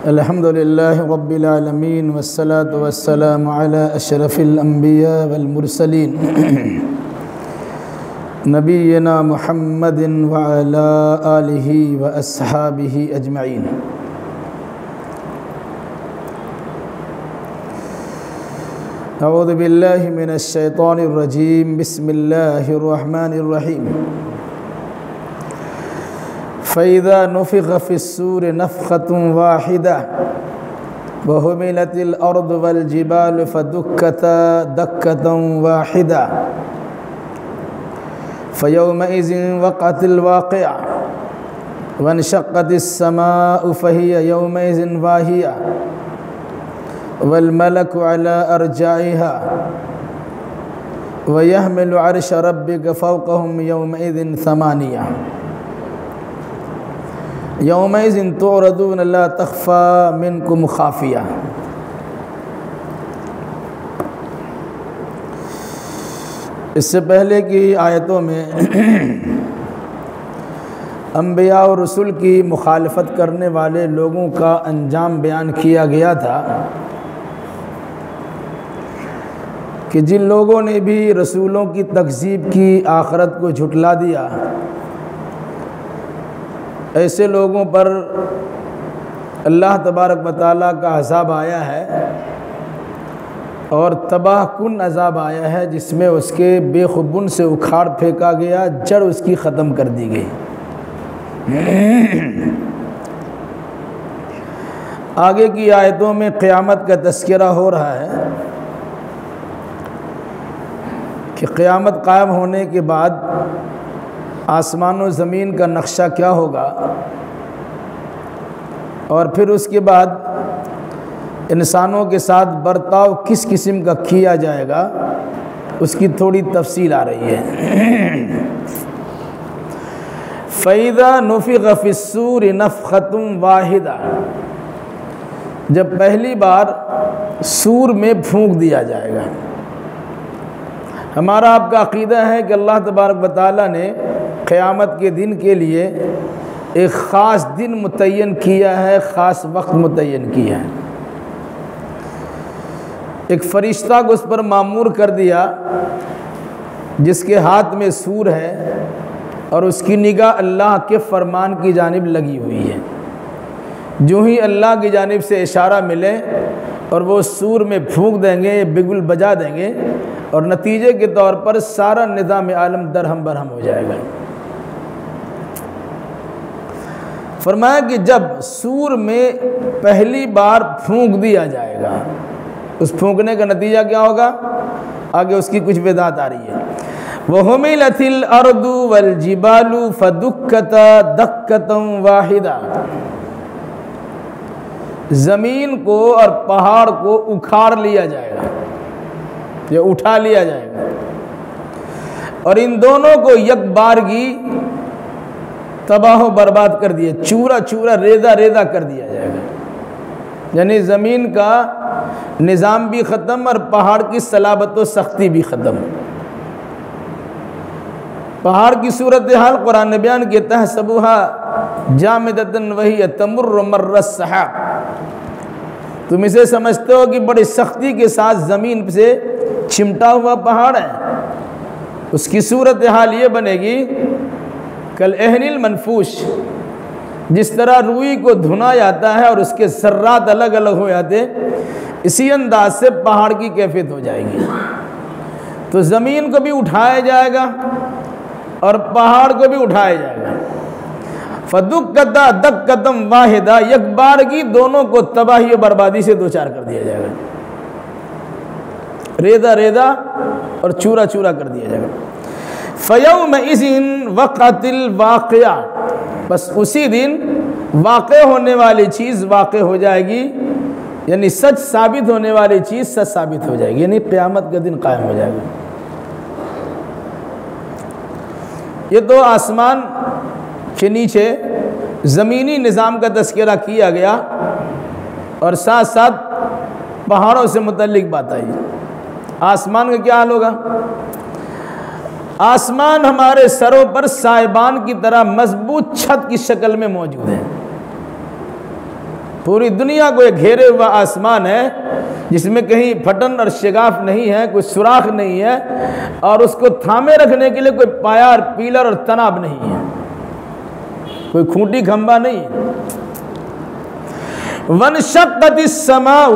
अल्हम्दुलिल्लाहि रब्बिल आलमीन वस्सलातु वस्सलामु अला अशरफिल अंबिया वल मुरसलीन नबीना मुहम्मदिन व अला आलिहि व अस्हाबिहि अजमईन। अऊज़ु बिल्लाहि मिनश शैतानिर रजीम। बिस्मिल्लाहिर रहमानिर रहीम। फ़इज़ा नुफ़िख़ फ़िस्सूरि नफ़ख़तुन वाहिदा व हुमिलतिल अर्दु वल जिबालु फ़दुक्कता दक्कतन वाहिदा फ़यौमइज़िन वक़अतिल वाक़िअ वन्शक़्क़तिस समाअु फ़हिय यौमइज़िन वाहिया वल मलकु अला अर्जाइहा व यहमिलु अर्श रब्बिक फ़ौक़हुम यौमइज़िन समानिया यौमइज़िन तुअरदून ला तख़फ़ा मिनकुम ख़ाफ़िया। इससे पहले की आयतों में अंबिया और रसूल की मुखालफत करने वाले लोगों का अंजाम बयान किया गया था कि जिन लोगों ने भी रसूलों की तकज़ीब की, आखिरत को झुटला दिया, ऐसे लोगों पर अल्लाह तबारक व तआला का अज़ाब आया है और तबाह कुन अज़ाब आया है, जिसमें उसके बेखुबुन से उखाड़ फेंका गया, जड़ उसकी ख़त्म कर दी गई। आगे की आयतों में क़यामत का तज़किरा हो रहा है कि क़यामत कायम होने के बाद आसमान और ज़मीन का नक्शा क्या होगा और फिर उसके बाद इंसानों के साथ बर्ताव किस किस्म का किया जाएगा, उसकी थोड़ी तफसील आ रही है। फ़इज़ा नुफ़िख़ फ़िस्सूरि नफ़ख़तुन वाहिदा, जब पहली बार सूर में फूंक दिया जाएगा। हमारा आपका अक़ीदा है कि अल्लाह तबारक व तआला ने क़यामत के दिन के लिए एक ख़ास दिन मुतय्यन किया है, ख़ास वक्त मुतय्यन किया है। एक फ़रिश्ता को उस पर मामूर कर दिया जिसके हाथ में सूर है और उसकी निगाह अल्लाह के फ़रमान की जानिब लगी हुई है। जो ही अल्लाह की जानिब से इशारा मिले और वो सूर में फूंक देंगे, बिगुल बजा देंगे और नतीजे के तौर पर सारा निज़ाम आलम दरहम बरहम हो जाएगा। फरमाया कि जब सूर में पहली बार फूंक दिया जाएगा, उस फूंकने का नतीजा क्या होगा, आगे उसकी कुछ वेदात आ रही है। वहुमिलतिल अर्दु वल जिबालु फदुक्कता दक्कतन वाहिदा, ज़मीन को और पहाड़ को उखाड़ लिया जाएगा, ये उठा लिया जाएगा और इन दोनों को यकबारगी तबाह बर्बाद कर दिया, चूरा चूरा रेदा रेदा कर दिया जाएगा। यानी ज़मीन का निज़ाम भी ख़त्म और पहाड़ की सलाबत व सख्ती भी ख़त्म। पहाड़ की सूरत हाल कुरान ने बयान किया, तहसबुहा जामिदतन वहिय तमुर्रु मर्र सहाब, तुम इसे समझते हो कि बड़ी सख्ती के साथ ज़मीन से चिमटा हुआ पहाड़ है, उसकी सूरत हाल ये बनेगी कल एहनिल मनफूश, जिस तरह रुई को धुना जाता है और उसके ज़र्रात अलग अलग हो जाते, इसी अंदाज से पहाड़ की कैफियत हो जाएगी। तो ज़मीन को भी उठाया जाएगा और पहाड़ को भी उठाया जाएगा। फदुक्कता दक्कतन वाहिदा, एक बार की दोनों को तबाही और बर्बादी से दो चार कर दिया जाएगा, रेदा रेदा और चूरा चूरा कर दिया जाएगा। फ़यौमइज़िन वक़अतिल वाक़िअ, बस उसी दिन वाक़े होने वाली चीज़ वाक़े हो जाएगी, यानी सच साबित होने वाली चीज़ सच साबित हो जाएगी, यानी क़यामत का दिन कायम हो जाएगा। ये तो आसमान के नीचे ज़मीनी निज़ाम का तज़किरा किया गया और साथ साथ पहाड़ों से मुतल्लिक बात आई। आसमान का क्या हाल होगा? आसमान हमारे सरों पर साहिबान की तरह मजबूत छत की शक्ल में मौजूद है। पूरी दुनिया को एक घेरे हुआ आसमान है जिसमें कहीं फटन और शिगाफ नहीं है, कोई सुराख नहीं है, और उसको थामे रखने के लिए कोई पायार, पीलर और तनाब नहीं है, कोई खूंटी खंबा नहीं है। वनशक्कतिस समाउ,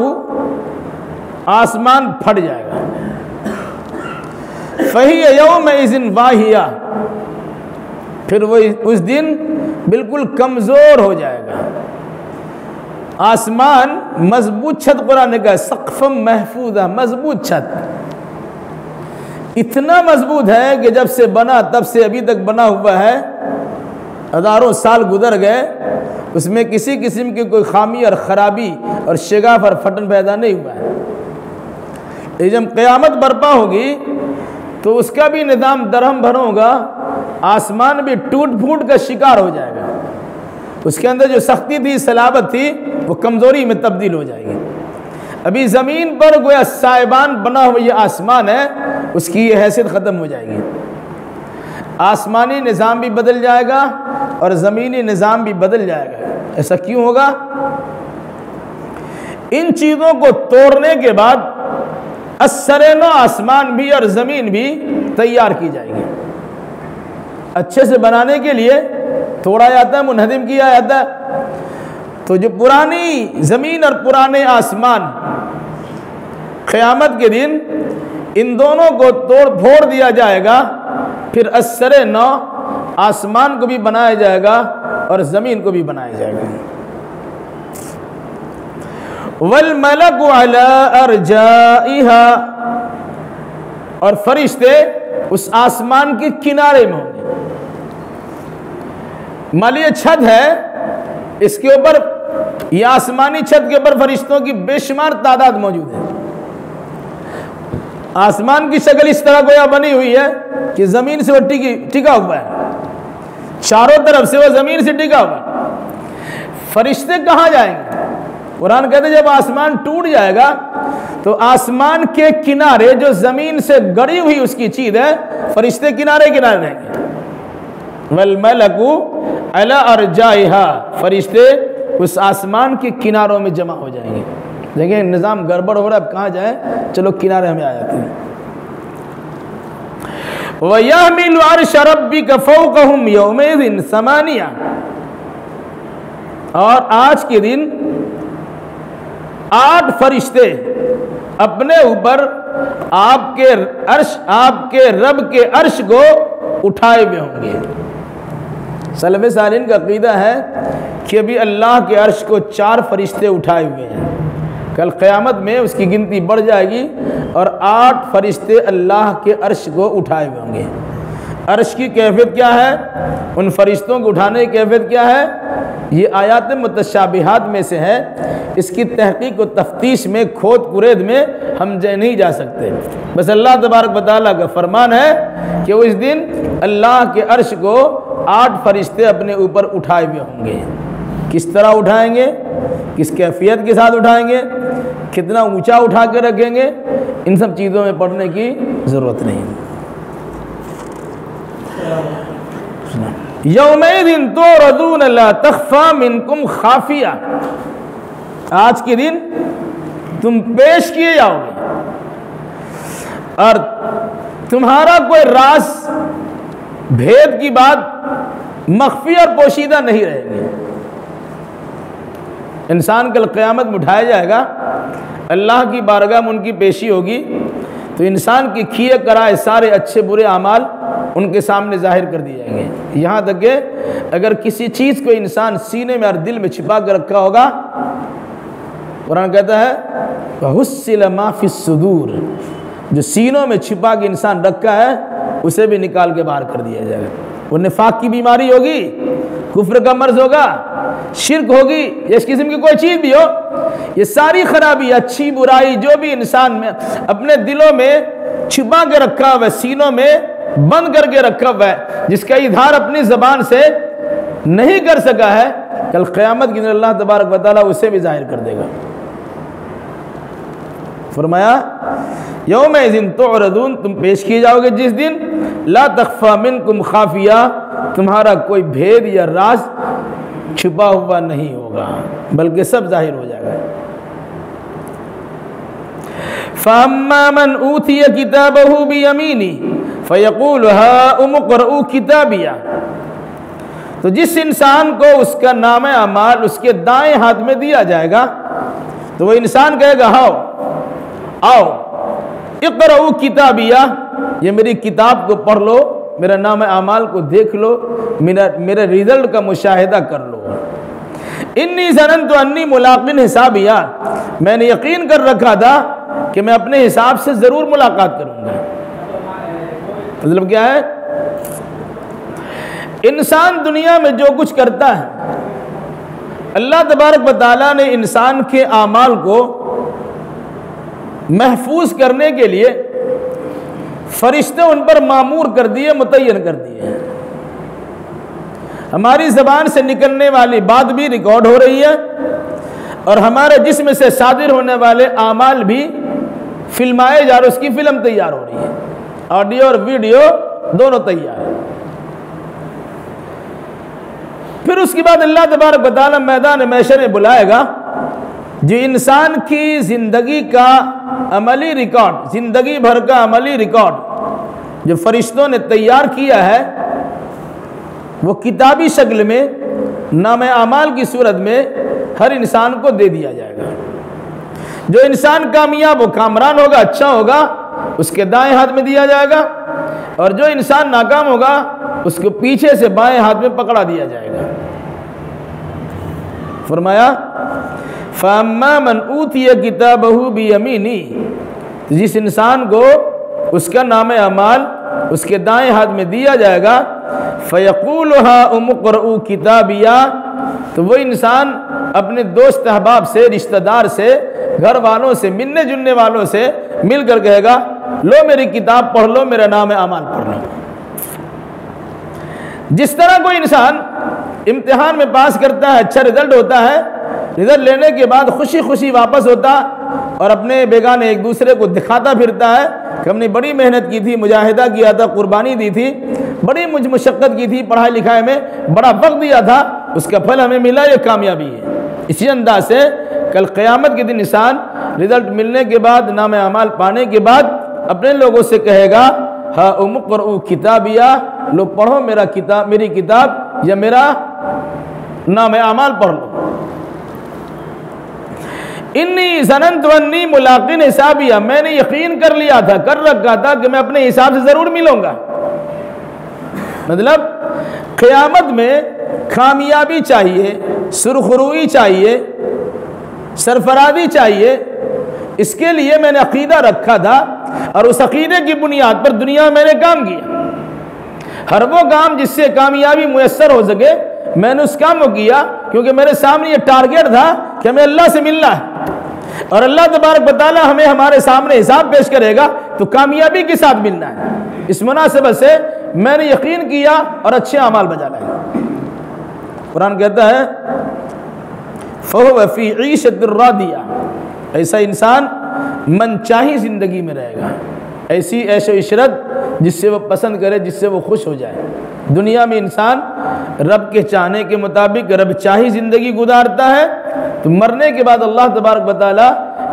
आसमान फट जाएगा। फहिय यौमइज़िन वाहिया, फिर वो उस दिन बिल्कुल कमजोर हो जाएगा। आसमान मजबूत छत, कुरान का सक़फ़म महफूज़ा, मजबूत छत, इतना मजबूत है कि जब से बना तब से अभी तक बना हुआ है, हज़ारों साल गुजर गए, उसमें किसी किस्म की कोई खामी और ख़राबी और शिगाफ और फटन पैदा नहीं हुआ है। जब क़यामत बर्पा होगी तो उसका भी निज़ाम दरहम भर होगा, आसमान भी टूट फूट का शिकार हो जाएगा। उसके अंदर जो सख्ती थी, सलाबत थी, वो कमज़ोरी में तब्दील हो जाएगी। अभी ज़मीन पर गोया साइबान बना हुआ ये आसमान है, उसकी ये हैसियत ख़त्म हो जाएगी। आसमानी निज़ाम भी बदल जाएगा और ज़मीनी निज़ाम भी बदल जाएगा। ऐसा क्यों होगा? इन चीज़ों को तोड़ने के बाद असरेनो आसमान भी और ज़मीन भी तैयार की जाएगी। अच्छे से बनाने के लिए तोड़ा जाता है, मुनहदिम किया जाता है। तो जो पुरानी ज़मीन और पुराने आसमान क़यामत के दिन इन दोनों को तोड़ फोड़ दिया जाएगा, फिर असरे नौ आसमान को भी बनाया जाएगा और ज़मीन को भी बनाया जाएगा। वल मलकु अला अरजाइहा, और फरिश्ते उस आसमान के किनारे में होंगे। मालिए छत है, इसके ऊपर, यह आसमानी छत के ऊपर फरिश्तों की बेशुमार तादाद मौजूद है। आसमान की शक्ल इस तरह गोया बनी हुई है कि ज़मीन से वो टिका हुआ है, चारों तरफ से वो ज़मीन से टिका हुआ है। फरिश्ते कहाँ जाएंगे? कुरान कहते जब आसमान टूट जाएगा तो आसमान के किनारे जो ज़मीन से गड़ी हुई उसकी चीज़ है, फरिश्ते किनारे किनारे रहेंगे। वल मलकु अला अरजाइहा, फरिश्ते उस आसमान के किनारों में जमा हो जाएंगे। देखिए निज़ाम गड़बड़ हो रहा है, अब कहाँ जाए, चलो किनारे हमें आ जाते हैं। वयहमिलु अर्श रब्बिका फौक़हुम यौमइज़िन समानिया, और आज के दिन 8 फरिश्ते अपने ऊपर आपके अर्श, आपके रब के अर्श को उठाए हुए होंगे। सलफ़ सालिन का अक़ीदा है कि अभी अल्लाह के अर्श को 4 फरिश्ते उठाए हुए हैं। कल क़यामत में उसकी गिनती बढ़ जाएगी और 8 फरिश्ते अल्लाह के अर्श को उठाए हुए होंगे। अर्श की कैफियत क्या है, उन फरिश्तों को उठाने की कैफियत क्या है, ये आयात मुतशाबिहात में से है। इसकी तहकीक और तफ्तीश में, खोद कुरेद में हम नहीं जा सकते। बस अल्लाह तबारक व तआला का फरमान है कि उस दिन अल्लाह के अर्श को 8 फरिश्ते अपने ऊपर उठाए हुए होंगे। किस तरह उठाएंगे, किस कैफियत के साथ उठाएंगे, कितना ऊंचा उठा के रखेंगे, इन सब चीज़ों में पढ़ने की ज़रूरत नहीं। यौमइज़िन तुरदून ला तख़फ़ा मिनकुम ख़ाफ़िया, आज के दिन तुम पेश किए जाओगे और तुम्हारा कोई राज, भेद की बात मख्फी और पोशीदा नहीं रहेगी। इंसान कल क़यामत में उठाया जाएगा, अल्लाह की बारगाह में उनकी पेशी होगी, तो इंसान के किए कराए सारे अच्छे बुरे अमाल उनके सामने जाहिर कर दिए जाएंगे। यहाँ तक कि अगर किसी चीज़ को इंसान सीने में और दिल में छिपा कर रखा होगा, कुरान कहता है हुस्सिल मा फिस सुदूर, जो सीनों में छिपा के इंसान रखा है उसे भी निकाल के बाहर कर दिया जाएगा। वो निफाक की बीमारी होगी, कुफ्र का मर्ज होगा, शिर्क होगी, इस किस्म की कोई चीज़ भी हो, ये सारी खराबी, अच्छी बुराई जो भी इंसान में अपने दिलों में छिपा के रखा हुआ है, सीनों में बंद करके रखा हुआ है, जिसका इजहार अपनी ज़बान से नहीं कर सका है, कल क़यामत के दिन अल्लाह तबारक व तआला उसे भी जाहिर कर देगा। फरमाया यौमइज़िन तुरदून, तुम पेश किए जाओगे जिस दिन, ला तख़फ़ा मिनकुम ख़ाफ़िया, तुम्हारा कोई भेद या राज छुपा हुआ नहीं होगा, बल्कि सब जाहिर हो जाएगा। फअम्मा मन ऊतिय किताबहु बियमीनी फयक़ूलु हाउम इक़रऊ किताबिया। तो जिस इंसान को उसका नाम अमाल उसके दाएं हाथ में दिया जाएगा तो वो इंसान कहेगा हाओ आओ इक़रऊ किताबिया, ये मेरी किताब को पढ़ लो, मेरा नाम अमाल को देख लो, मेरे रिजल्ट का मुशाहिदा कर लो। इन्नी ज़ननतु अन्नी मुलाक़िन हिसाबिया, मैंने यकीन कर रखा था कि मैं अपने हिसाब से ज़रूर मुलाकात करूँगा। मतलब क्या है, इंसान दुनिया में जो कुछ करता है अल्लाह तबारक व तआला ने इंसान के आमाल को महफूज करने के लिए फरिश्ते उन पर मामूर कर दिए, मुतय्यन कर दिए। हमारी ज़बान से निकलने वाली बात भी रिकॉर्ड हो रही है और हमारे जिस्म से सादिर होने वाले आमाल भी फिल्माए जा रहे, उसकी फिल्म तैयार हो रही है, ऑडियो और वीडियो दोनों तैयार है। फिर उसके बाद अल्लाह तबारक व तआला मैदान महशर में बुलाएगा जो इंसान की ज़िंदगी का अमली रिकॉर्ड, ज़िंदगी भर का अमली रिकॉर्ड जो फरिश्तों ने तैयार किया है वो किताबी शक्ल में नाम आमाल की सूरत में हर इंसान को दे दिया जाएगा। जो इंसान कामयाब हो, कामरान होगा, अच्छा होगा, उसके दाएं हाथ में दिया जाएगा और जो इंसान नाकाम होगा उसको पीछे से बाएं हाथ में पकड़ा दिया जाएगा। फरमाया फअम्मा मन ऊतिय किताबहु बियमीनी, जिस इंसान को उसका नाम अमाल उसके दाएं हाथ में दिया जाएगा फ़यक़ूलु हाउम इक़रऊ किताबिया, तो वो इंसान अपने दोस्त अहबाब से, रिश्तेदार से, घर वालों से, मिलने जुलने वालों से मिलकर कहेगा लो मेरी किताब पढ़ लो, मेरा नाम अमाल पढ़ लो। जिस तरह कोई इंसान इम्तिहान में पास करता है, अच्छा रिजल्ट होता है, रिजल्ट लेने के बाद खुशी खुशी वापस होता और अपने बेगाने एक दूसरे को दिखाता फिरता है कि हमने बड़ी मेहनत की थी, मुजाहिदा किया था, कुर्बानी दी थी, बड़ी मुशक्क़त की थी, पढ़ाई लिखाई में बड़ा वक्त दिया था, उसका फल हमें मिला, ये कामयाबी है। इसी अंदाज से कल क़यामत के दिन इंसान रिजल्ट मिलने के बाद, नाम अमाल पाने के बाद अपने लोगों से कहेगा हाउम इक़रऊ किताबिया, लो पढ़ो मेरा किताब, मेरी किताब या मेरा नाम अमाल पढ़ लो। इन्नी ज़ननतु अन्नी मुलाक़िन हिसाबिया, मैंने यकीन कर लिया था, कर रखा था कि मैं अपने हिसाब से ज़रूर मिलूंगा। मतलब क़यामत में कामयाबी चाहिए, सुरखरुई चाहिए, सरफराजी चाहिए, इसके लिए मैंने अक़ीदा रखा था और उस अक़ीदे की बुनियाद पर दुनिया में मैंने काम किया। हर वो काम जिससे कामयाबी मुयस्सर हो सके मैंने उस काम को किया, क्योंकि मेरे सामने ये टारगेट था कि हमें अल्लाह से मिलना है और अल्लाह तबारक व तआला हमें हमारे सामने हिसाब पेश करेगा तो कामयाबी के साथ मिलना है। इस मुनासिबत से मैंने यकीन किया और अच्छे अमाल बजा लाए। कुरान कहता है फ़हुव फ़ी ईशतिर रादिया, ऐसा इंसान मनचाही ज़िंदगी में रहेगा, ऐसी ऐशो इशरत जिससे वो पसंद करे, जिससे वो खुश हो जाए। दुनिया में इंसान रब के चाहने के मुताबिक रब चाही ज़िंदगी गुजारता है तो मरने के बाद अल्लाह तबारक व तआला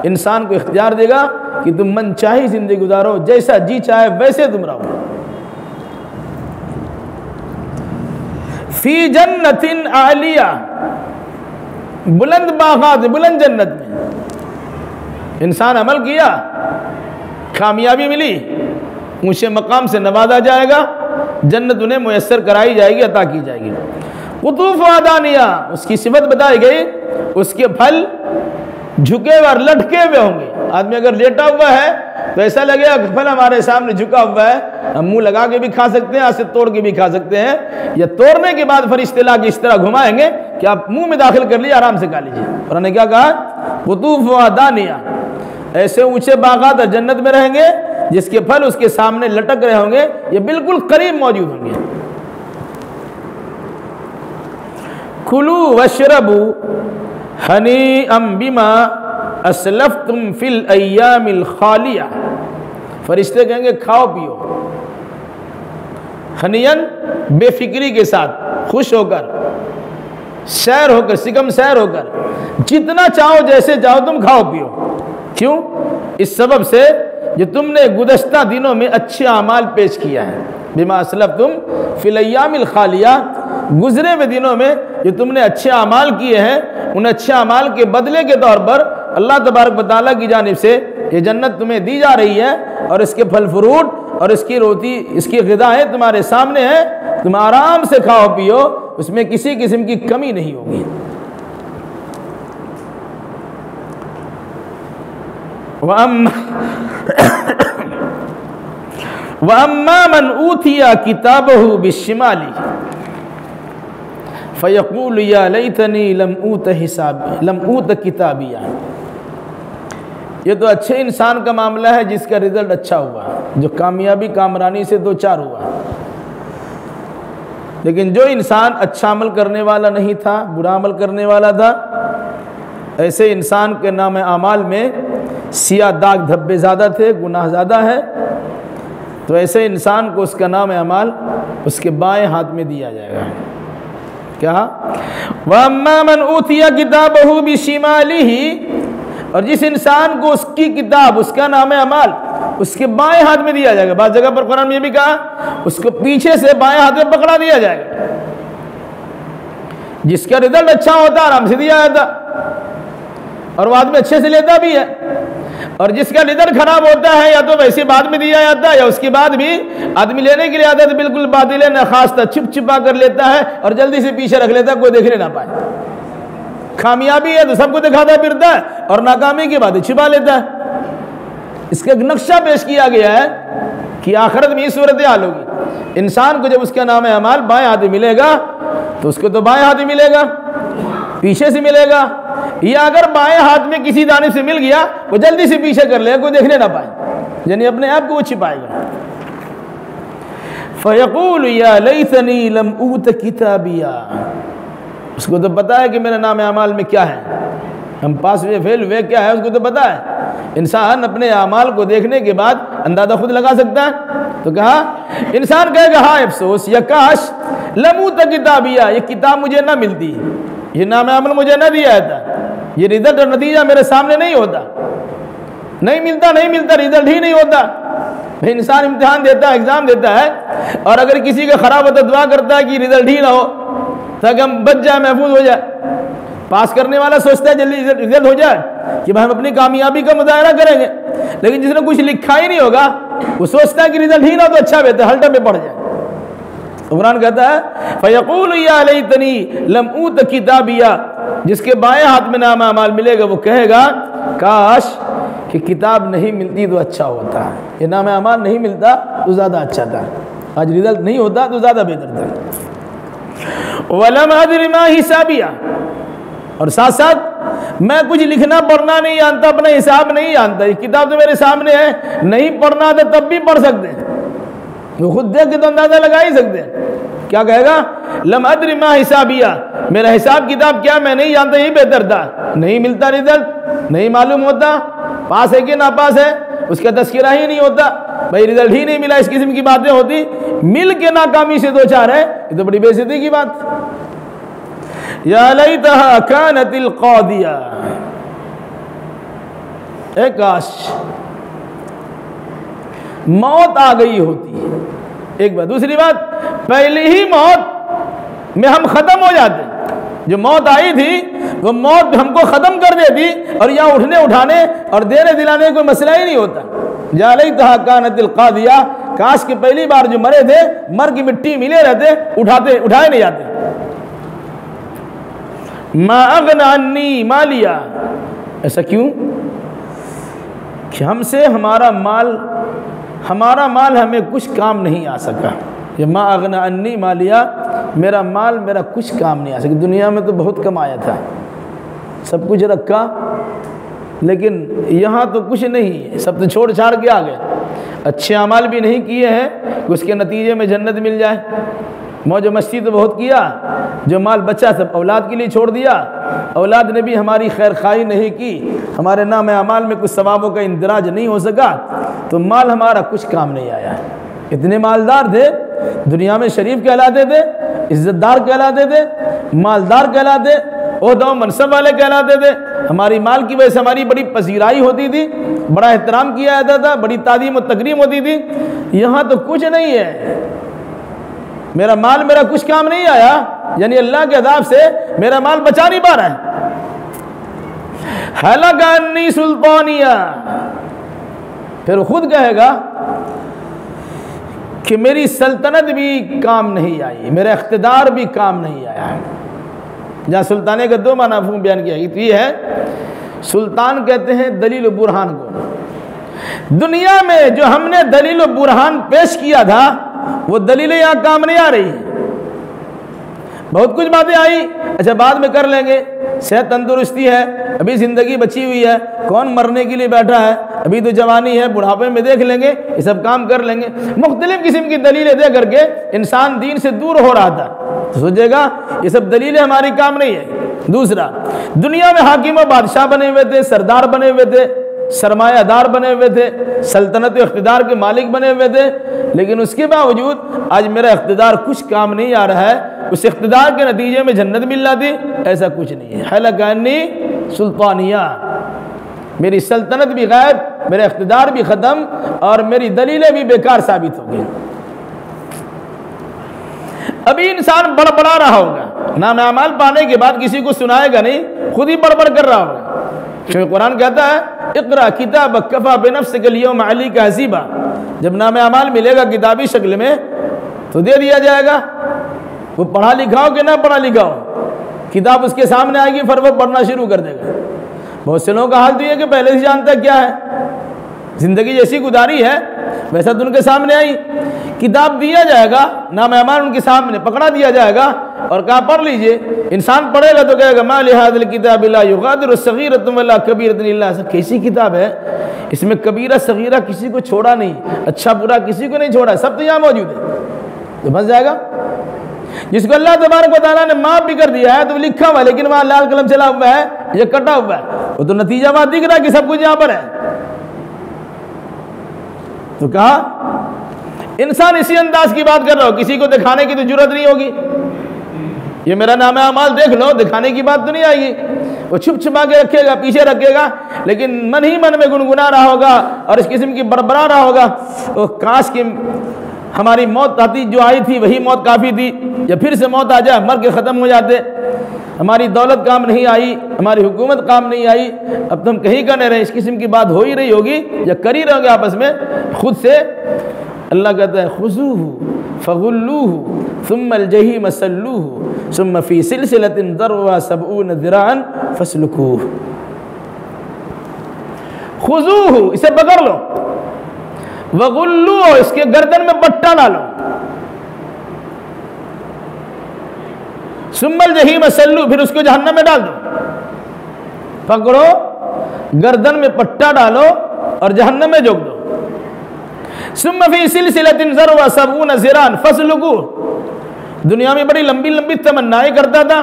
इंसान को इख्तियार देगा कि तुम मनचाही ज़िंदगी गुजारो, जैसा जी चाहे वैसे तुम रहो। फ़ी जन्नतिन आलिया, बुलंद बागात, बुलंद जन्नत में इंसान अमल किया, कामयाबी मिली, ऊंचे मकाम से नवाजा जाएगा, जन्नत उन्हें मुयस्सर कराई जाएगी, अता की जाएगी। कुतूफ़ आदानिया, उसकी सिफत बताई गई, उसके फल झुके हुए और लटके हुए होंगे। आदमी अगर लेटा हुआ है तो ऐसा लगेगा कि फल हमारे सामने झुका हुआ है, हम मुंह लगा के भी खा सकते हैं, हाथ से तोड़ के भी खा सकते हैं, या तोड़ने के बाद फरिश्ते ला के इस तरह घुमाएंगे कि आप मुंह में दाखिल कर लिए, आराम से खा लीजिए। और उन्होंने क्या कहा, कुतूफ़ आदानिया, ऐसे ऊंचे बागात जन्नत में रहेंगे जिसके फल उसके सामने लटक रहे होंगे, ये बिल्कुल करीब मौजूद होंगे। कुलू वशरबू हनीअम बिमा असलफ्तुम फिल अय्यामिल खालिया, फरिश्ते कहेंगे खाओ पियो, हनियन बेफिक्री के साथ, खुश होकर, सैर होकर, सिकम सैर होकर, जितना चाहो जैसे चाहो तुम खाओ पियो। क्यों? इस सबब से जो तुमने गुज़श्ता दिनों में अच्छे अमाल पेश किया है। बिमा असलफ तुम फिल अय्यामिल खालिया, गुजरे हुए दिनों में जो तुमने अच्छे अमाल किए हैं, उन अच्छे अमाल के बदले के तौर पर अल्लाह तबारक व तआला की जानिब से ये जन्नत तुम्हें दी जा रही है और इसके फल फ्रूट और इसकी रोटी, इसकी ग़िज़ाएं तुम्हारे सामने हैं। तुम आराम से खाओ पियो, उसमें किसी किस्म की कमी नहीं होगी। वअम्मा मन ऊतिया किताबहु बिश्शिमाली फयक़ूलु या लैतनी लम ऊत किताबिया। ये तो अच्छे इंसान का मामला है जिसका रिजल्ट अच्छा हुआ, जो कामयाबी कामरानी से दो चार हुआ। लेकिन जो इंसान अच्छा अमल करने वाला नहीं था, बुरा अमल करने वाला था, ऐसे इंसान के नाम आमाल में सिया दाग धब्बे ज़्यादा थे, गुनाह ज़्यादा है, तो ऐसे इंसान को उसका नाम अमाल उसके बाएं हाथ में दिया जाएगा। क्या? वअम्मा मन ऊतिया किताबहु बिशिमालिही, और जिस इंसान को उसकी किताब, उसका नाम अमाल उसके बाएं हाथ में दिया जाएगा। बात जगह पर कुरान में भी कहा उसको पीछे से बाएं हाथ में पकड़ा दिया जाएगा। जिसका रिजल्ट अच्छा होता आराम से दिया जाता और वो आदमी अच्छे से लेता भी है, और जिसका रिजल्ट खराब होता है या तो वैसे बाद में दिया जाता है या उसके बाद भी आदमी लेने के लिए आता है तो बिल्कुल बातिल है, न खास्ता छिप छिपा कर लेता है और जल्दी से पीछे रख लेता है, कोई देखने ना पाए। कामयाबी है तो सबको दिखाता फिरता है और नाकामी के बाद छिपा लेता है। इसका एक नक्शा पेश किया गया है कि आखिरत में इस सूरत हाल होगी। इंसान को जब उसका नाम अमाल बाएं हाथ मिलेगा तो उसको तो बाएं हाथ मिलेगा, पीछे से मिलेगा, या अगर बाएं हाथ में किसी दाने से मिल गया वो जल्दी से पीछे कर लेगा, कोई देखने ना पाए, यानी अपने आप को वो छिपाएगा। फयक़ूलु या लैतनी लम ऊत किताबिया, उसको तो पता है कि मेरे नाम अमाल में क्या है, हम पास हुए फेल हुए क्या है उसको तो पता है। इंसान अपने अमाल को देखने के बाद अंदाजा खुद लगा सकता है। तो कहा इंसान कहेगा हाँ अफसोस या काश लम ऊत किताबिया, ये किताब मुझे ना मिलती, ये नाम अमल मुझे ना दिया जाता, ये रिजल्ट और नतीजा मेरे सामने नहीं होता, नहीं मिलता, रिजल्ट ही नहीं होता। भाई इंसान इम्तिहान देता है, एग्जाम देता है, और अगर किसी का खराब होता दुआ करता है कि रिजल्ट ही ना हो ताकि हम बच जाए, महफूज हो जाए। पास करने वाला सोचता है जल्दी रिजल्ट हो जाए कि भाई हम अपनी कामयाबी का मुजाहरा करेंगे, लेकिन जिसने कुछ लिखा ही नहीं होगा वो सोचता है कि रिजल्ट ही ना तो अच्छा बेहतर, हल्टा में पड़ जाए। कुरान कहता है फयक़ूलु या लैतनी लम ऊत किताबिया, जिसके बाएं हाथ में नाम अमाल मिलेगा वो कहेगा काश कि किताब नहीं मिलती तो अच्छा होता, ये नाम अमाल नहीं मिलता तो ज़्यादा अच्छा था, आज रिजल्ट नहीं होता तो ज़्यादा बेहतर था। वलम अदरि मा हिसाबिया, और साथ साथ मैं कुछ लिखना पढ़ना नहीं जानता, अपना हिसाब नहीं जानता, ये किताब तो मेरे सामने है, नहीं पढ़ना था तब भी पढ़ सकते हैं, वो खुद देख के तो अंदाजा लगा ही सकते हैं। क्या कहेगा? लम अदरि मा हिसाबिया, मेरा हिसाब किताब क्या मैं नहीं जानता, यही बेहतर था। नहीं मिलता रिजल्ट, नहीं मालूम होता पास है कि ना पास है, उसका तस्करा ही नहीं होता, भाई रिजल्ट ही नहीं मिला, इस किस्म की बातें होती, मिल के नाकामी से दो चार है, ये तो बड़ी बेइज्जती की बात। या लैतहा कानतिल क़ादिया, काश मौत आ गई होती। एक बात, दूसरी बात पहले ही मौत में हम खत्म हो जाते, जो मौत आई थी वो मौत हमको खत्म कर देती और यहाँ उठने उठाने और देने दिलाने कोई मसला ही नहीं होता। या लैतहा कानतिल क़ादिया, काश के पहली बार जो मरे थे मर की मिट्टी मिले रहते, उठाए नहीं जाते। मा अग़ना अन्नी मालिया, ऐसा क्यों कि हमसे हमारा माल हमें कुछ काम नहीं आ सका। ये मा अग़ना अन्नी मालिया, मेरा माल मेरा कुछ काम नहीं आ सका। दुनिया में तो बहुत कमाया था, सब कुछ रखा, लेकिन यहाँ तो कुछ नहीं है, सब तो छोड़ छाड़ के आ गए। अच्छे अमाल भी नहीं किए हैं कि उसके नतीजे में जन्नत मिल जाए। मौज मस्ती तो बहुत किया, जो माल बचा सब औलाद के लिए छोड़ दिया, औलाद ने भी हमारी खैर खाई नहीं की, हमारे नाम अमाल में कुछ सवाबों का इंदराज नहीं हो सका, तो माल हमारा कुछ काम नहीं आया। इतने मालदार थे, दुनिया में शरीफ कहलाते थे, इज्जतदार कहलाते थे, मालदार कहलाते, ओहदा मनसब वाले कहलाते थे। हमारी माल की वजह से हमारी बड़ी पजीराई होती थी, बड़ा एहतराम किया जाता था, बड़ी तादीम और तकरीम होती थी। यहाँ तो कुछ नहीं है, मेरा माल मेरा कुछ काम नहीं आया, यानी अल्लाह के अज़ाब से मेरा माल बचा नहीं पा रहा है। हलकन्नी सुल्तानिया, फिर खुद कहेगा कि मेरी सल्तनत भी काम नहीं आई, मेरा इख्तिदार भी काम नहीं आया है। जहाँ सुल्ताने का दो माना बयान किया गया, तो ये है सुल्तान कहते हैं दलील बुरहान को। दुनिया में जो हमने दलील बुरहान पेश किया था वो दलीलें यहाँ काम नहीं आ रही हैं। बहुत कुछ बातें आई, अच्छा बाद में कर लेंगे, सेहत तंदुरुस्ती है, अभी ज़िंदगी बची हुई है, कौन मरने के लिए बैठा है, अभी तो जवानी है, बुढ़ापे में देख लेंगे, ये सब काम कर लेंगे। मुख्तलिफ किस्म की दलीलें दे करके इंसान दीन से दूर हो रहा था, तो सोचेगा ये सब दलीलें हमारी काम नहीं है। दूसरा, दुनिया में हाकिम और बादशाह बने हुए थे, सरदार बने हुए थे, सरमायादार बने हुए थे, सल्तनत इख्तिदार के मालिक बने हुए थे, लेकिन उसके बावजूद आज मेरा इख्तिदार कुछ काम नहीं आ रहा है, उस इख्तिदार के नतीजे में जन्नत मिल रही थी, ऐसा कुछ नहीं है। हलकन्नी सुल्तानिया, मेरी सल्तनत भी गायब, मेरा इख्तिदार भी ख़त्म और मेरी दलीलें भी बेकार साबित हो गई। अभी इंसान बड़बड़ा रहा होगा, नाम अमाल पाने के बाद किसी को सुनाएगा नहीं, खुद ही बड़बड़ कर रहा होगा, क्योंकि कुरान कहता है इक़रा किताब कफ़ा बिनफ़्सिका अल-यौम अलैका हसीबा। जब नाम अमाल मिलेगा किताबी शक्ल में तो दे दिया जाएगा, वो पढ़ा लिखा हो कि ना पढ़ा लिखा हो, किताब उसके सामने आएगी, फिर वो पढ़ना शुरू कर देगा। बहुत से लोगों का हाल तो ये कि पहले से जानता है क्या है, जिंदगी जैसी गुजारी है वैसा तो उनके सामने आई, किताब दिया जाएगा, नाम अमाल उनके सामने पकड़ा दिया जाएगा और कहा पढ़ लीजिए। इंसान पढ़ेगा तो कहेगा मा लिहाज़िल किताबि ला युग़ादिरु सग़ीरतन वला कबीरतन इल्ला अहसाहा। कैसी किताब है, इसमें कबीरा सगीरा किसी को छोड़ा नहीं, अच्छा बुरा किसी को नहीं छोड़ा, सब तो यहाँ मौजूद है, तो बस जाएगा। जिसको अल्लाह तबारक व तआला ने माफ भी कर दिया है तो लिखा हुआ है, लेकिन वहां लाल कलम चला हुआ है, ये कटा हुआ है, वो तो नतीजा वहां दिख रहा है कि सब कुछ यहां पर है। तो कहा इंसान इसी अंदाज की बात कर रहा हो, किसी को दिखाने की तो जरूरत नहीं होगी, ये मेरा नाम है अमाल देख लो, दिखाने की बात तो नहीं आएगी। वो छुप छुपा के रखेगा, पीछे रखेगा, लेकिन मन ही मन में गुनगुना रहा होगा और इस किस्म की बड़बड़ा रहा होगा, तो काश कि हमारी मौत आती, जो आई थी वही मौत काफ़ी थी, या फिर से मौत आ जाए, मर के ख़त्म हो जाते। हमारी दौलत काम नहीं आई, हमारी हुकूमत काम नहीं आई, अब तुम कहीं का नहीं रहे, इस किस्म की बात हो ही रही होगी या कर ही रहोगे आपस में खुद से। अल्लाह कहता है खुज़ूहु फ़ग़ुल्लूहु सुम्मल जहीम सल्लूहु सुम्मा फ़ी सिलसिलतिन ज़रउहा सबऊन ज़िराअन फ़स्लुकूहु। खुज़ूहु, इसे पकड़ लो, वग़ुल्लू, इसके गर्दन में बट्टा डालो, सुम्मल जहीम सल्लू, फिर उसको जहन्नम में डाल दो। पकड़ो, गर्दन में पट्टा डालो और जहन्नम में झोंक दो। सुम्मा फ़ी सिलसिलतिन ज़रउहा सबऊन ज़िराअन फ़स्लुकूहु। दुनिया में बड़ी लंबी लंबी तमन्नाएं करता था,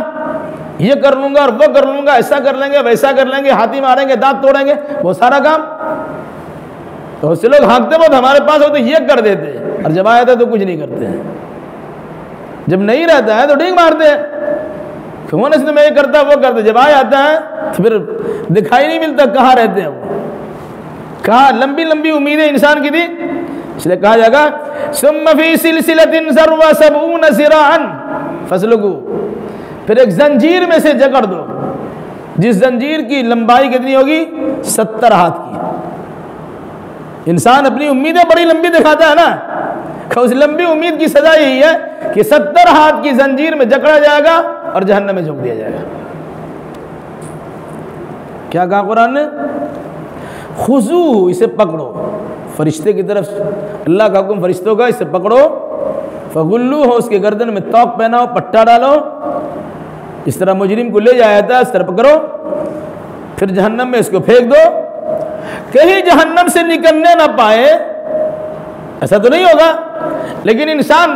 ये कर लूंगा और वो कर लूंगा, ऐसा कर लेंगे वैसा कर लेंगे, हाथी मारेंगे दांत तोड़ेंगे, वो सारा काम। तो उससे लोग हाँकते बहुत हमारे पास हो तो ये कर देते हैं, और जब आया था तो कुछ नहीं करते हैं, जब नहीं रहता है तो ठीक मारते हैं, कौन इसने मैं ये करता वो करता, जब आ जाता है तो फिर दिखाई नहीं मिलता कहाँ रहते हैं वो, कहाँ लंबी लंबी उम्मीदें इंसान की थी। इसलिए कहा जाएगा सुम्मा फ़ी सिलसिलतिन ज़रउहा सबऊन ज़िराअन फ़स्लुकूहु, फिर एक जंजीर में से जकड़ दो, जिस जंजीर की लंबाई कितनी होगी, 70 हाथ की। इंसान अपनी उम्मीदें बड़ी लंबी दिखाता है ना, उस लंबी उम्मीद की सजा यही है कि 70 हाथ की जंजीर में जकड़ा जाएगा और जहन्नम में झोंक दिया जाएगा। क्या कहा कुरान ने, खुज़ू, इसे पकड़ो, फरिश्ते की तरफ अल्लाह का हुक्म फरिश्तों का, इसे पकड़ो, फ़ग़ुल्लू हो, उसके गर्दन में तौक पहनाओ, पट्टा डालो, इस तरह मुजरिम को ले जाया था, इस तरह पकड़ो, फिर जहन्नम में इसको फेंक दो, कहीं जहन्नम से निकलने ना पाए। ऐसा तो नहीं होगा, लेकिन इंसान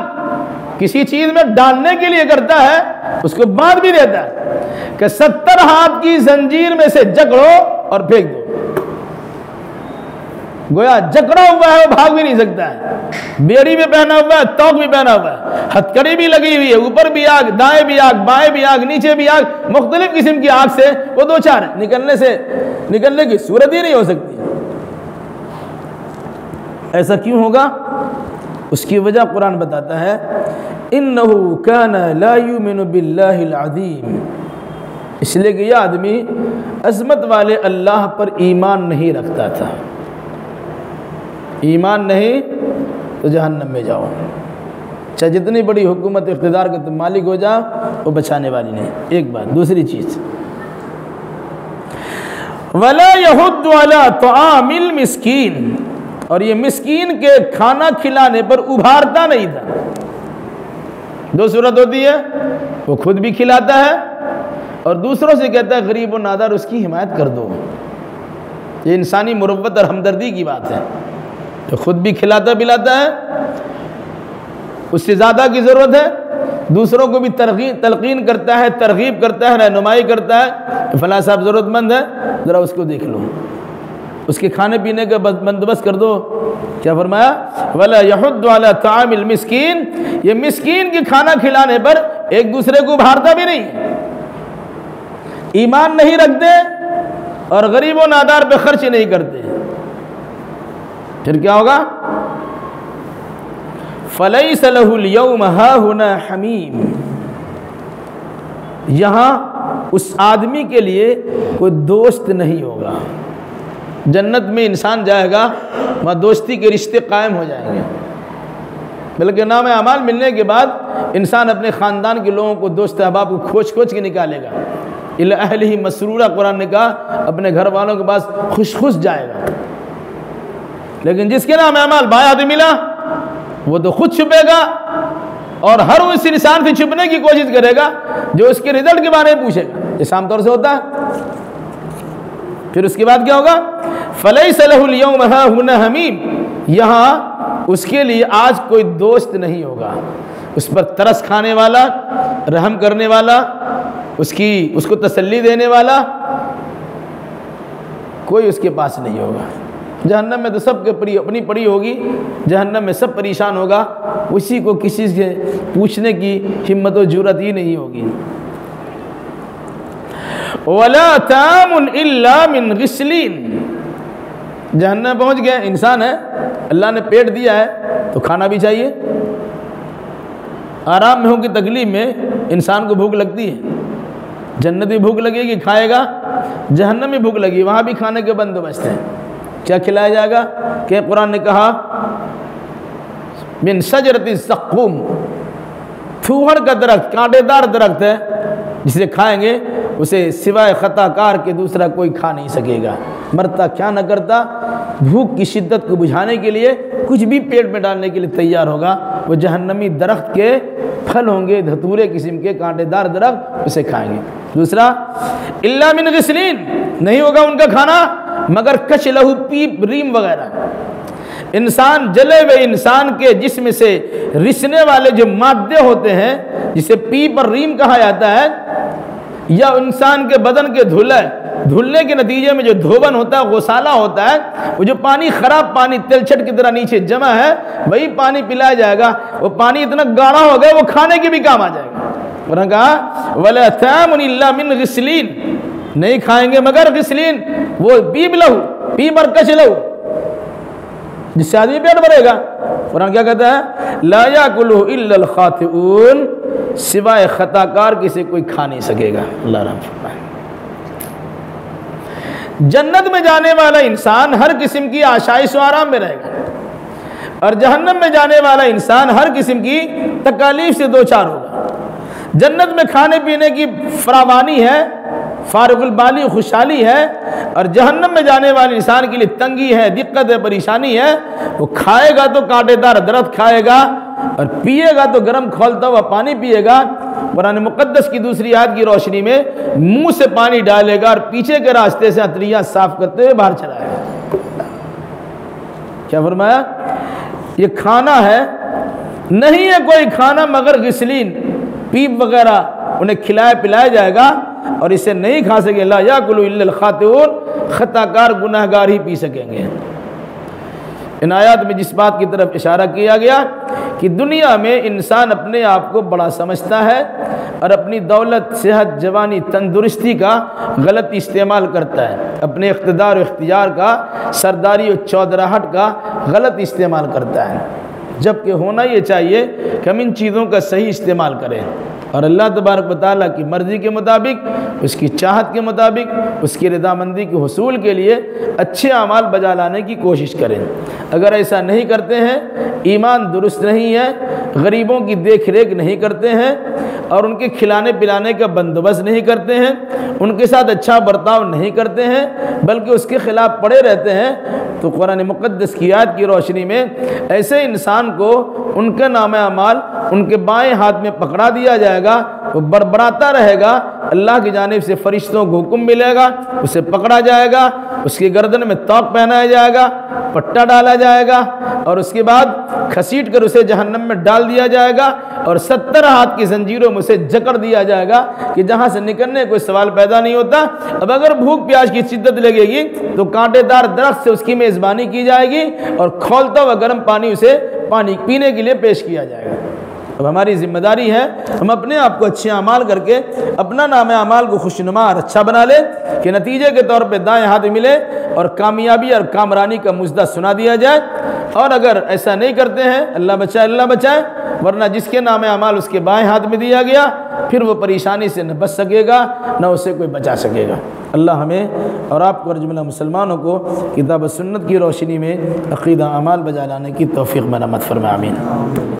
किसी चीज में डालने के लिए करता है, उसको बांध भी देता है कि 70 हाथ की जंजीर में से जकड़ो और फेंक दो। गोया जकड़ा हुआ है, वो भाग भी नहीं सकता है। बेड़ी में पहना हुआ है, तौक भी पहना हुआ है, हथकड़ी भी लगी हुई है, ऊपर भी आग, दाएं भी आग, बाएं भी आग, नीचे भी आग, मुख्तलिफ किस्म की आग से वो दो चार है, निकलने की सूरत ही नहीं हो सकती। ऐसा क्यों होगा? उसकी वजह कुरान बताता है, इन्नहु कान ला युमिनु बिल्लाहिल अज़ीम, इसलिए कि यह आदमी अज़मत वाले अल्लाह पर ईमान नहीं रखता था। ईमान नहीं तो जहन्नम में जाओ, चाहे जितनी बड़ी हुकूमत इख्तिदार का तुम मालिक हो जाओ, वो बचाने वाली नहीं। एक बात। दूसरी चीज़, वला यहुद्दु अला तुआमिल मिस्कीन, और ये मिस्कीन के खाना खिलाने पर उभारता नहीं था। दो सूरत होती है, वो खुद भी खिलाता है और दूसरों से कहता है गरीब और नादार उसकी हिमायत कर दो। ये इंसानी मुरव्वत और हमदर्दी की बात है। तो खुद भी खिलाता पिलाता है, उससे ज़्यादा की ज़रूरत है, दूसरों को भी तलकीन करता है, तरगीब करता है, रहनुमाई करता है, फला साहब ज़रूरतमंद है, ज़रा उसको देख लो, उसके खाने पीने का बंदोबस्त कर दो। क्या फरमाया? वला यहुद्दु अला तामिल मिस्कीन, ये मिस्कीन के खाना खिलाने पर एक दूसरे को उभारता भी नहीं, ईमान नहीं रखते और गरीबों नादार पे खर्च नहीं करते। फिर क्या होगा? फलैस लहुल यौम हाहुना हमीम, यहाँ उस आदमी के लिए कोई दोस्त नहीं होगा। जन्नत में इंसान जाएगा, वहाँ दोस्ती के रिश्ते कायम हो जाएंगे, बल्कि नाम अमाल मिलने के बाद इंसान अपने ख़ानदान के लोगों को, दोस्त अहबाब को खोज खोज के निकालेगा। इला अहलिही मसरूरा, कुरान ने कहा अपने घर वालों के पास खुश खुश जाएगा। लेकिन जिसके नाम अमाल बायात मिला, वो तो खुद छुपेगा और हर उस इंसान से छुपने की कोशिश करेगा जो उसके रिजल्ट के बारे में पूछेगा। ये आमतौर से होता है। फिर उसके बाद क्या होगा? फलैस लहुल यौम हाहुना हमीम, यहाँ उसके लिए आज कोई दोस्त नहीं होगा, उस पर तरस खाने वाला, रहम करने वाला, उसको तसल्ली देने वाला कोई उसके पास नहीं होगा। जहन्नम में तो सबके अपनी पड़ी होगी, जहन्नम में सब परेशान होगा, उसी को किसी से पूछने की हिम्मत और जुर्रत ही नहीं होगी। वला तामुन इल्ला मिन गिस्लीन, जहन्नम पहुंच गया, इंसान है, अल्लाह ने पेट दिया है तो खाना भी चाहिए। आराम में हो कि तकलीफ में इंसान को भूख लगती है। जन्नत भी भूख लगेगी, खाएगा, जहन्नम में भूख लगी, वहाँ भी खाने के बंदोबस्त है। क्या खिलाया जाएगा? कि कुरान ने कहा मिन शजरति ज़क़ूम, थूहड़ का दरख्त, कांटेदार दरख्त है, जिसे खाएंगे उसे सिवाय खताकार के दूसरा कोई खा नहीं सकेगा। मरता क्या न करता, भूख की शिद्दत को बुझाने के लिए कुछ भी पेट में डालने के लिए तैयार होगा। वो जहन्नमी दरख्त के फल होंगे, धतूरे किस्म के कांटेदार दरख्त, उसे खाएंगे। दूसरा, इल्ला मिन गिस्लीन, नहीं होगा उनका खाना मगर कच लहू, पीप, रीम वगैरह। इंसान, जले हुए इंसान के जिस्म से रिसने वाले जो मादे होते हैं, जिसे पीप और रीम कहा जाता है, या इंसान के बदन के धुलने के नतीजे में जो धोबन होता है, गौसाला होता है, वो जो पानी, खराब पानी तिलछट की तरह नीचे जमा है, वही पानी पिलाया जाएगा। वो पानी इतना गाढ़ा हो गया वो खाने के भी काम आ जाएगा। उन्होंने कहा वला तामुन इल्ला मिन गिस्लीन, नहीं खाएंगे मगर गिस्लीन, वो पीप लहू, पीप और कच लहू, जिससे आदमी पेट भरेगा। कुरान क्या कहता है? ला याकुलु इल्लल खातिऊन, सिवाय खताकार किसी कोई खा नहीं सकेगा। अल्लाह रहम फरमाए। जन्नत में जाने वाला इंसान हर किस्म की आशाइश और आराम में रहेगा, और जहन्नम में जाने वाला इंसान हर किस्म की तकालीफ से दो चार होगा। जन्नत में खाने पीने की फरावानी है, फारुकुल बाली खुशहाली है, और जहन्नम में जाने वाले इंसान के लिए तंगी है, दिक्कत है, परेशानी है। वो खाएगा तो कांटेदार दरख्त खाएगा और पिएगा तो गर्म खौलता हुआ पानी पिएगा। कुरान मुक़द्दस की दूसरी आयत की रोशनी में मुंह से पानी डालेगा और पीछे के रास्ते से अतरिया साफ करते हुए बाहर चलाएगा। क्या फरमाया? ये खाना है, नहीं है कोई खाना मगर गिस्लीन, पीप वगैरह उन्हें खिलाया पिलाया जाएगा, और इसे नहीं खा सके। ला याकुलु इल्लल खातिऊन, खताकार गुनाहगार ही पी सकेंगे। इन आयत में जिस बात की तरफ इशारा किया गया कि दुनिया में इंसान अपने आप को बड़ा समझता है और अपनी दौलत, सेहत, जवानी, तंदुरुस्ती का गलत इस्तेमाल करता है, अपने इख्तिदार और इख्तियार का, सरदारी और चौधराहट का गलत इस्तेमाल करता है, जबकि होना ये चाहिए कि हम इन चीज़ों का सही इस्तेमाल करें और अल्लाह तबारक व तआला की मर्ज़ी के मुताबिक, उसकी चाहत के मुताबिक, उसकी रज़ामंदी के हुसूल के लिए अच्छे अमाल बजा लाने की कोशिश करें। अगर ऐसा नहीं करते हैं, ईमान दुरुस्त नहीं है, गरीबों की देख रेख नहीं करते हैं और उनके खिलाने पिलाने का बंदोबस्त नहीं करते हैं, उनके साथ अच्छा बर्ताव नहीं करते हैं, बल्कि उसके ख़िलाफ़ पड़े रहते हैं, तो कुरान मुक़द्दस की आयत की रोशनी में ऐसे इंसान को उनका नाम अमाल उनके बाएं हाथ में पकड़ा दिया जाएगा, वो बड़बड़ाता रहेगा, अल्लाह की जानिब से फरिश्तों को हुक्म मिलेगा, उसे पकड़ा जाएगा, उसकी गर्दन में तौक पहनाया जाएगा, पट्टा डाला जाएगा और उसके बाद घसीट कर उसे जहन्नम में डाल दिया जाएगा और 70 हाथ की जंजीरों में उसे जकड़ दिया जाएगा कि जहाँ से निकलने कोई सवाल पैदा नहीं होता। अब अगर भूख प्यास की शिद्दत लगेगी तो कांटेदार दरख्त से उसकी मेज़बानी की जाएगी और खौलता हुआ गर्म पानी उसे पानी पीने के लिए पेश किया जाएगा। अब हमारी जिम्मेदारी है हम अपने आप को अच्छे अमाल करके अपना नाम अमाल को खुशनुमा और अच्छा बना ले कि नतीजे के तौर पे दाएं हाथ मिले और कामयाबी और कामरानी का मुजदा सुना दिया जाए। और अगर ऐसा नहीं करते हैं, अल्लाह बचाए, वरना जिसके नाम अमाल उसके बाएं हाथ में दिया गया फिर वो परेशानी से न बच सकेगा न उसे कोई बचा सकेगा। अल्लाह हमें और आपको और जुमला मुसलमानों को किताब सुन्नत की रोशनी में अक़ीदा अमाल बजा लाने की तौफ़ीक़ मरहमत फरमाए। आमीन।